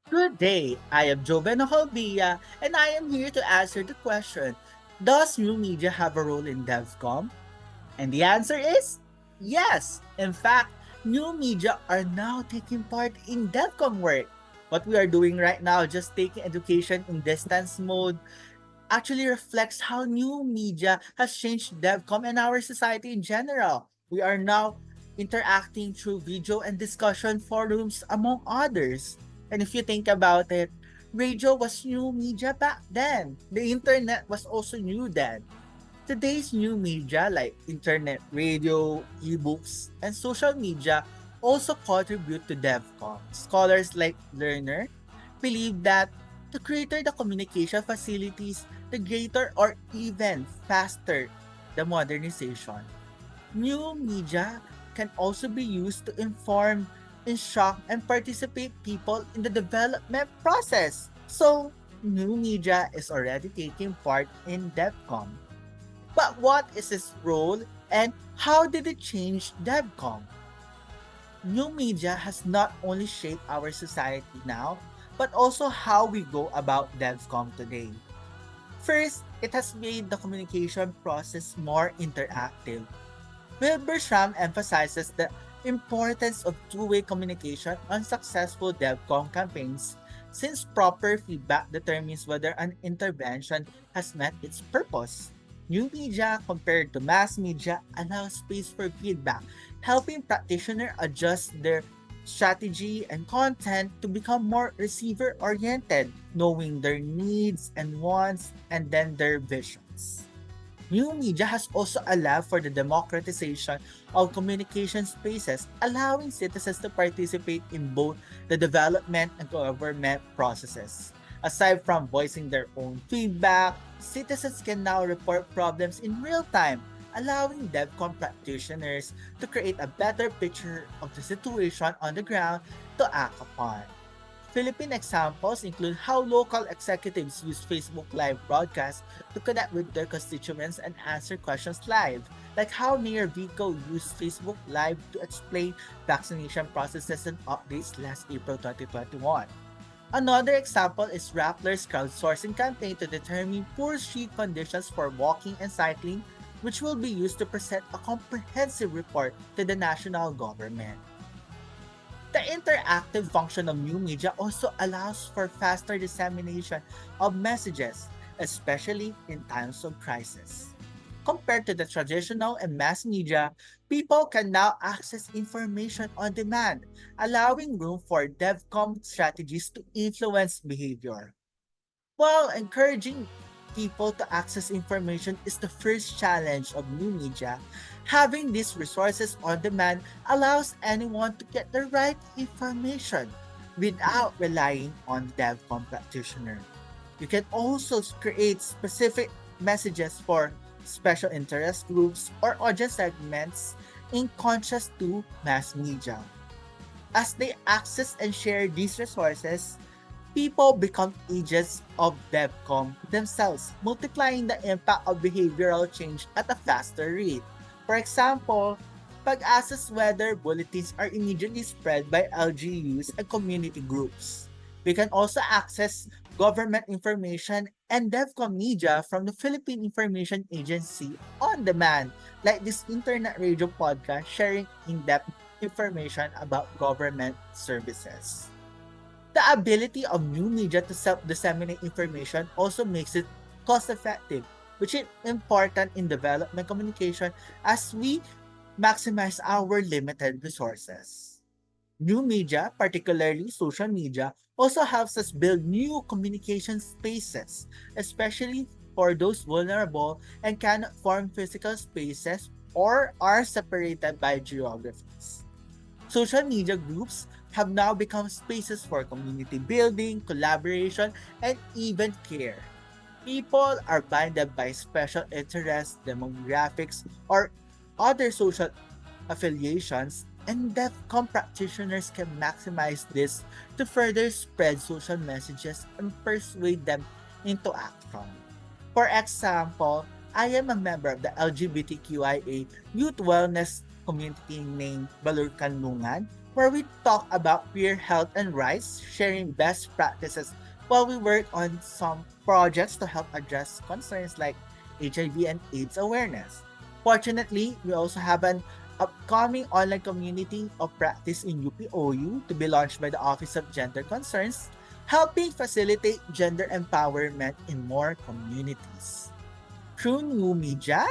Good day. I am Joven Holbia, and I am here to answer the question: does new media have a role in DevCom? And the answer is yes. In fact, new media are now taking part in DevCom work. What we are doing right now, just taking education in distance mode, actually reflects how new media has changed DevCom and our society in general. We are now interacting through video and discussion forums, among others. And if you think about it, radio was new media back then. The internet was also new then. Today's new media like internet, radio, ebooks, and social media also contribute to DevCon. Scholars like Lerner believe that the greater the communication facilities, the greater or even faster the modernization. New media can also be used to inform, instruct, and participate people in the development process. So, new media is already taking part in DevCon. But what is its role and how did it change DevCom? New media has not only shaped our society now, but also how we go about DevCom today. First, it has made the communication process more interactive. Wilbur Schramm emphasizes the importance of two-way communication on successful DevCom campaigns since proper feedback determines whether an intervention has met its purpose. New media compared to mass media allows space for feedback, helping practitioners adjust their strategy and content to become more receiver-oriented, knowing their needs and wants and then their visions. New media has also allowed for the democratization of communication spaces, allowing citizens to participate in both the development and government processes. Aside from voicing their own feedback, citizens can now report problems in real time, allowing DevCon practitioners to create a better picture of the situation on the ground to act upon. Philippine examples include how local executives use Facebook Live broadcasts to connect with their constituents and answer questions live, like how Mayor Vico used Facebook Live to explain vaccination processes and updates last April 2021. Another example is Rappler's crowdsourcing campaign to determine poor street conditions for walking and cycling, which will be used to present a comprehensive report to the national government. The interactive function of new media also allows for faster dissemination of messages, especially in times of crisis. Compared to the traditional and mass media, people can now access information on demand, allowing room for DevCom strategies to influence behavior. While encouraging people to access information is the first challenge of new media, having these resources on demand allows anyone to get the right information without relying on DevCom practitioner. You can also create specific messages for special interest groups or audience segments in contrast to mass media. As they access and share these resources, people become agents of DevCom themselves, multiplying the impact of behavioral change at a faster rate. For example, pag-assess weather bulletins are immediately spread by LGUs and community groups. We can also access government information and DevCom media from the Philippine Information Agency on demand, like this internet radio podcast sharing in-depth information about government services. The ability of new media to self-disseminate information also makes it cost-effective, which is important in development communication as we maximize our limited resources. New media, particularly social media, also helps us build new communication spaces, especially for those vulnerable and cannot form physical spaces or are separated by geographies. Social media groups have now become spaces for community building, collaboration, and even care. People are binded by special interests, demographics, or other social affiliations, and DevCom practitioners can maximize this to further spread social messages and persuade them into action. For example, I am a member of the LGBTQIA youth wellness community named Balur Kanlungan, where we talk about peer health and rights, sharing best practices while we work on some projects to help address concerns like HIV and AIDS awareness. Fortunately, we also have an upcoming online community of practice in UPOU to be launched by the Office of Gender Concerns, helping facilitate gender empowerment in more communities. Through new media,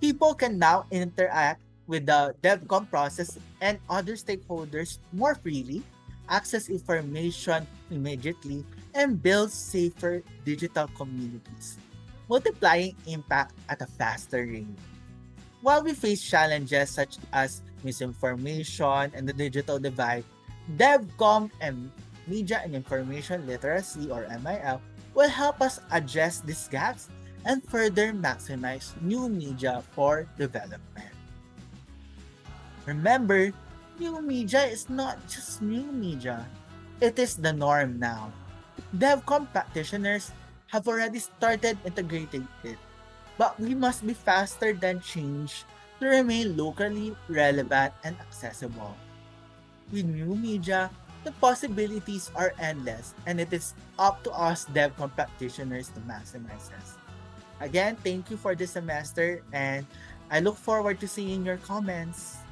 people can now interact with the DevCon process and other stakeholders more freely, access information immediately, and build safer digital communities, multiplying impact at a faster rate. While we face challenges such as misinformation and the digital divide, DevCom and Media and Information Literacy or MIL will help us address these gaps and further maximize new media for development. Remember, new media is not just new media, it is the norm now. DevCom practitioners have already started integrating it, but we must be faster than change to remain locally relevant and accessible. With new media, the possibilities are endless, and it is up to us DevCon practitioners to maximize this. Again, thank you for this semester, and I look forward to seeing your comments.